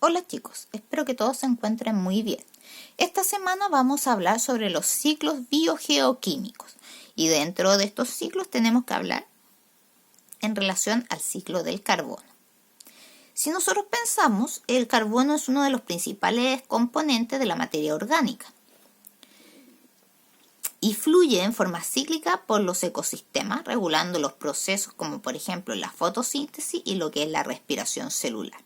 Hola chicos, espero que todos se encuentren muy bien. Esta semana vamos a hablar sobre los ciclos biogeoquímicos y dentro de estos ciclos tenemos que hablar en relación al ciclo del carbono. Si nosotros pensamos, el carbono es uno de los principales componentes de la materia orgánica y fluye en forma cíclica por los ecosistemas, regulando los procesos como por ejemplo la fotosíntesis y lo que es la respiración celular.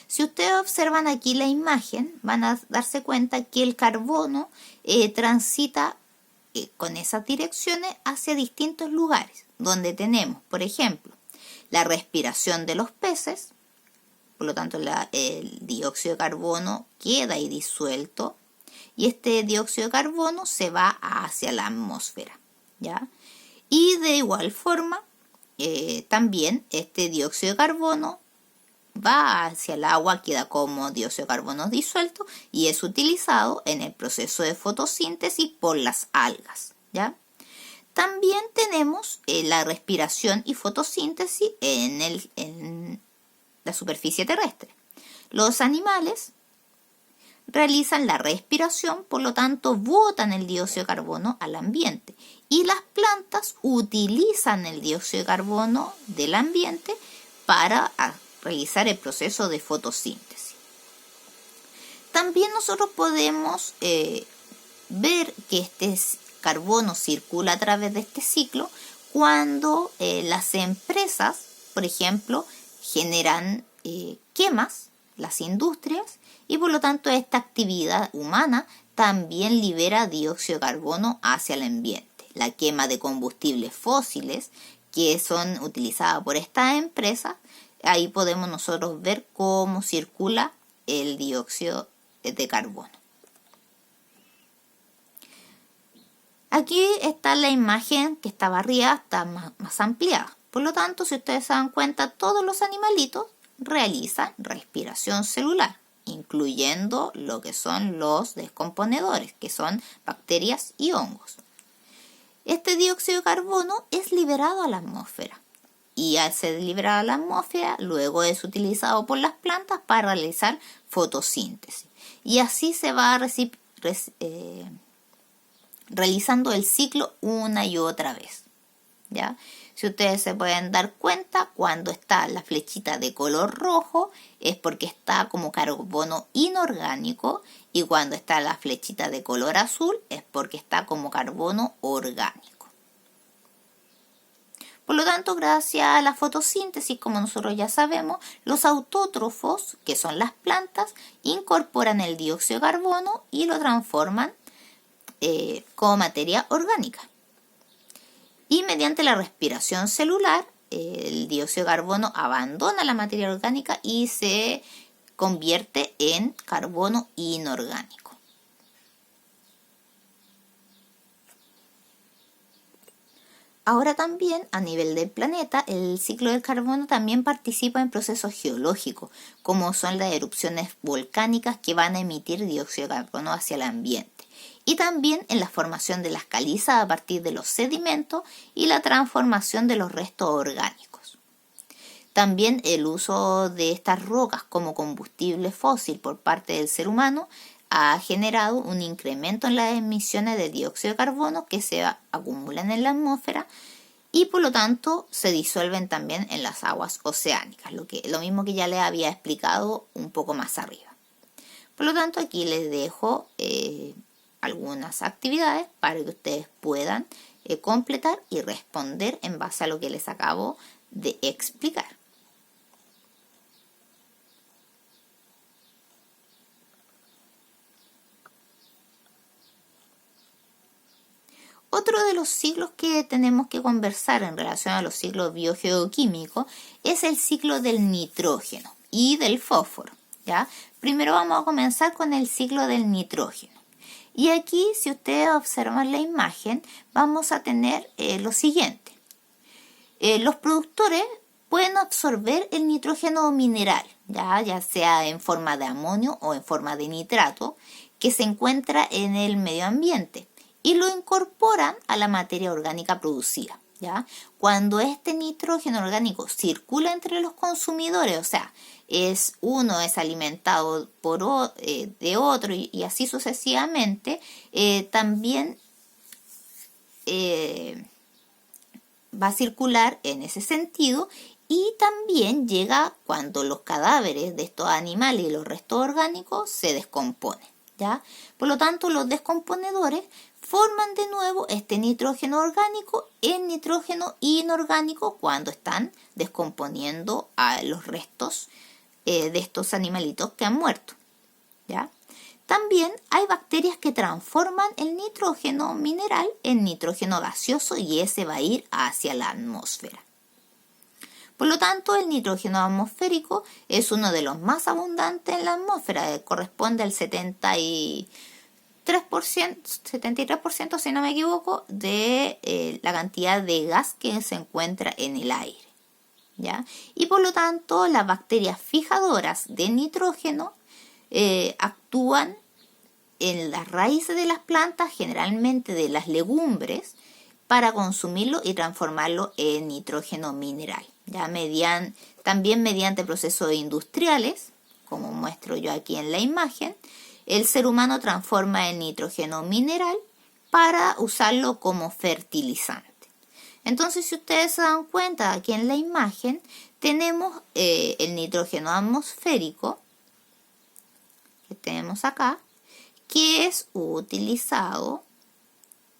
Si ustedes observan aquí la imagen, van a darse cuenta que el carbono transita con esas direcciones hacia distintos lugares, donde tenemos, por ejemplo, la respiración de los peces, por lo tanto el dióxido de carbono queda ahí disuelto, y este dióxido de carbono se va hacia la atmósfera, ¿ya? Y de igual forma, también este dióxido de carbono va hacia el agua, queda como dióxido de carbono disuelto y es utilizado en el proceso de fotosíntesis por las algas, ¿ya? También tenemos la respiración y fotosíntesis en la superficie terrestre. Los animales realizan la respiración, por lo tanto botan el dióxido de carbono al ambiente y las plantas utilizan el dióxido de carbono del ambiente para realizar el proceso de fotosíntesis. También nosotros podemos ver que este carbono circula a través de este ciclo cuando las empresas, por ejemplo, generan quemas, las industrias, y por lo tanto esta actividad humana también libera dióxido de carbono hacia el ambiente. La quema de combustibles fósiles que son utilizadas por estas empresas, ahí podemos nosotros ver cómo circula el dióxido de carbono. Aquí está la imagen que estaba arriba, está más ampliada. Por lo tanto, si ustedes se dan cuenta, todos los animalitos realizan respiración celular, incluyendo lo que son los descomponedores, que son bacterias y hongos. Este dióxido de carbono es liberado a la atmósfera y al ser liberado a la atmósfera, luego es utilizado por las plantas para realizar fotosíntesis. Y así se va realizando el ciclo una y otra vez, ¿ya? Si ustedes se pueden dar cuenta, cuando está la flechita de color rojo es porque está como carbono inorgánico, y cuando está la flechita de color azul es porque está como carbono orgánico. Por lo tanto, gracias a la fotosíntesis, como nosotros ya sabemos, los autótrofos, que son las plantas, incorporan el dióxido de carbono y lo transforman como materia orgánica. Y mediante la respiración celular, el dióxido de carbono abandona la materia orgánica y se convierte en carbono inorgánico. Ahora también, a nivel del planeta, el ciclo del carbono también participa en procesos geológicos, como son las erupciones volcánicas que van a emitir dióxido de carbono hacia el ambiente. Y también en la formación de las calizas a partir de los sedimentos y la transformación de los restos orgánicos. También el uso de estas rocas como combustible fósil por parte del ser humano ha generado un incremento en las emisiones de dióxido de carbono que se acumulan en la atmósfera y por lo tanto se disuelven también en las aguas oceánicas, lo mismo que ya les había explicado un poco más arriba. Por lo tanto, aquí les dejo algunas actividades para que ustedes puedan completar y responder en base a lo que les acabo de explicar. Otro de los ciclos que tenemos que conversar en relación a los ciclos biogeoquímicos es el ciclo del nitrógeno y del fósforo, ¿ya? Primero vamos a comenzar con el ciclo del nitrógeno. Y aquí, si ustedes observan la imagen, vamos a tener lo siguiente. Los productores pueden absorber el nitrógeno mineral, ya sea en forma de amonio o en forma de nitrato, que se encuentra en el medio ambiente, y lo incorporan a la materia orgánica producida. ¿ya? Cuando este nitrógeno orgánico circula entre los consumidores, o sea, uno es alimentado de otro y así sucesivamente, también va a circular en ese sentido, y también llega cuando los cadáveres de estos animales y los restos orgánicos se descomponen, ¿ya? Por lo tanto, los descomponedores forman de nuevo este nitrógeno orgánico en nitrógeno inorgánico cuando están descomponiendo a los restos de estos animalitos que han muerto, ¿ya? También hay bacterias que transforman el nitrógeno mineral en nitrógeno gaseoso y ese va a ir hacia la atmósfera. Por lo tanto, el nitrógeno atmosférico es uno de los más abundantes en la atmósfera, corresponde al 73%, si no me equivoco, de la cantidad de gas que se encuentra en el aire, ¿ya? Y por lo tanto, las bacterias fijadoras de nitrógeno actúan en las raíces de las plantas, generalmente de las legumbres, para consumirlo y transformarlo en nitrógeno mineral, ¿ya? También mediante procesos industriales, como muestro yo aquí en la imagen, el ser humano transforma el nitrógeno mineral para usarlo como fertilizante. Entonces, si ustedes se dan cuenta, aquí en la imagen tenemos el nitrógeno atmosférico, que tenemos acá, que es utilizado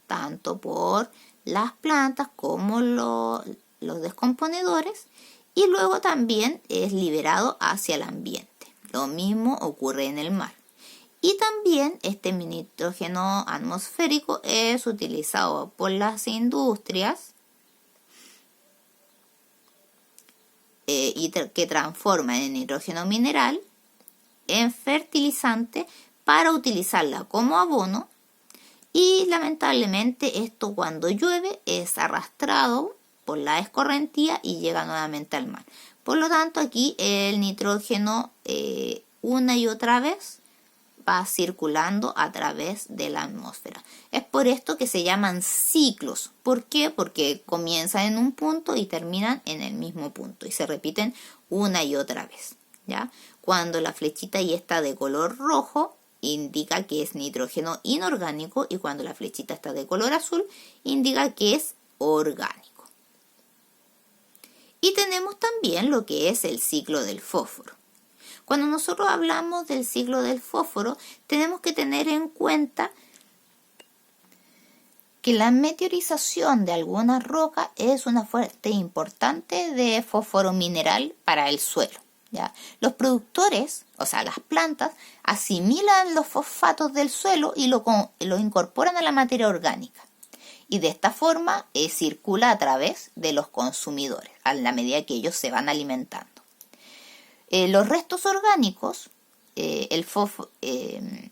tanto por las plantas como los descomponedores, y luego también es liberado hacia el ambiente. Lo mismo ocurre en el mar. Y también este nitrógeno atmosférico es utilizado por las industrias que transforman el nitrógeno mineral en fertilizante para utilizarla como abono, y lamentablemente esto cuando llueve es arrastrado por la escorrentía y llega nuevamente al mar. Por lo tanto, aquí el nitrógeno una y otra vez va circulando a través de la atmósfera. Es por esto que se llaman ciclos. ¿Por qué? Porque comienzan en un punto y terminan en el mismo punto y se repiten una y otra vez, ¿ya? Cuando la flechita ya está de color rojo, indica que es nitrógeno inorgánico, y cuando la flechita está de color azul, indica que es orgánico. Y tenemos también lo que es el ciclo del fósforo. Cuando nosotros hablamos del ciclo del fósforo, tenemos que tener en cuenta que la meteorización de alguna roca es una fuente importante de fósforo mineral para el suelo, ¿ya? Los productores, o sea, las plantas, asimilan los fosfatos del suelo y lo incorporan a la materia orgánica. Y de esta forma circula a través de los consumidores, a la medida que ellos se van alimentando. Los restos orgánicos,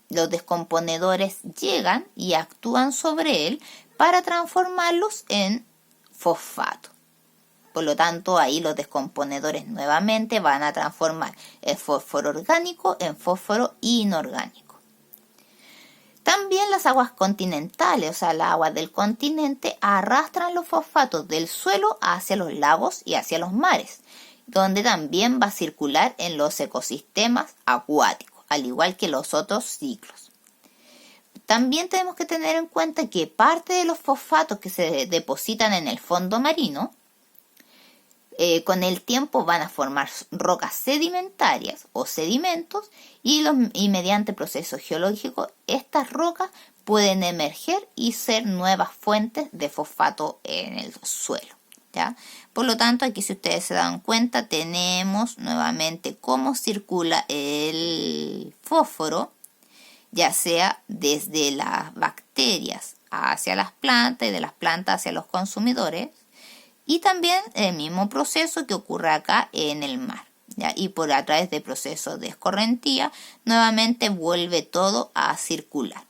los descomponedores llegan y actúan sobre él para transformarlos en fosfato. Por lo tanto, ahí los descomponedores nuevamente van a transformar el fósforo orgánico en fósforo inorgánico. También las aguas continentales, o sea, las aguas del continente, arrastran los fosfatos del suelo hacia los lagos y hacia los mares, donde también va a circular en los ecosistemas acuáticos, al igual que los otros ciclos. También tenemos que tener en cuenta que parte de los fosfatos que se depositan en el fondo marino, con el tiempo van a formar rocas sedimentarias o sedimentos, y mediante procesos geológicos estas rocas pueden emerger y ser nuevas fuentes de fosfato en el suelo, ¿ya? Por lo tanto, aquí, si ustedes se dan cuenta, tenemos nuevamente cómo circula el fósforo, ya sea desde las bacterias hacia las plantas y de las plantas hacia los consumidores, y también el mismo proceso que ocurre acá en el mar, ¿ya? Y a través de procesos de escorrentía, nuevamente vuelve todo a circular.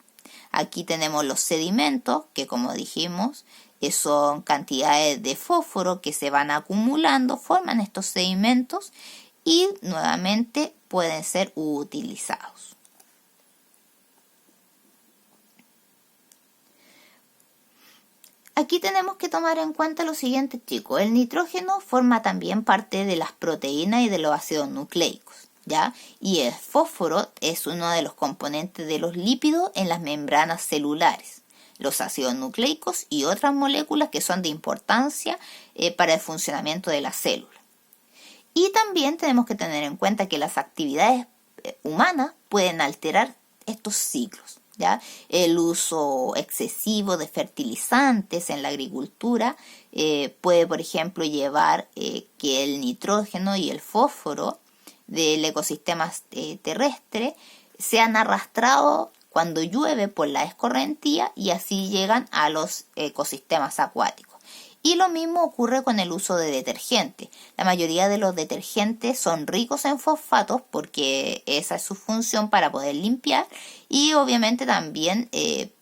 Aquí tenemos los sedimentos, que como dijimos, son cantidades de fósforo que se van acumulando, forman estos sedimentos y nuevamente pueden ser utilizados. Aquí tenemos que tomar en cuenta lo siguiente, chicos. El nitrógeno forma también parte de las proteínas y de los ácidos nucleicos, ¿ya? Y el fósforo es uno de los componentes de los lípidos en las membranas celulares, los ácidos nucleicos y otras moléculas que son de importancia para el funcionamiento de la célula. Y también tenemos que tener en cuenta que las actividades humanas pueden alterar estos ciclos, ¿ya? El uso excesivo de fertilizantes en la agricultura puede, por ejemplo, llevar que el nitrógeno y el fósforo del ecosistema terrestre sean arrastrados cuando llueve por la escorrentía y así llegan a los ecosistemas acuáticos. Y lo mismo ocurre con el uso de detergentes. La mayoría de los detergentes son ricos en fosfatos porque esa es su función para poder limpiar y obviamente también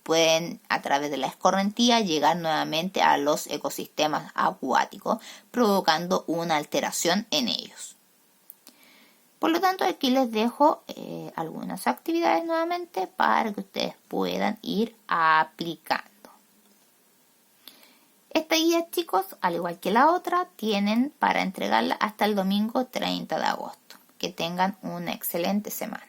pueden a través de la escorrentía llegar nuevamente a los ecosistemas acuáticos provocando una alteración en ellos. Por lo tanto, aquí les dejo algunas actividades nuevamente para que ustedes puedan ir aplicando. Esta guía, chicos, al igual que la otra, tienen para entregarla hasta el domingo 30 de agosto. Que tengan una excelente semana.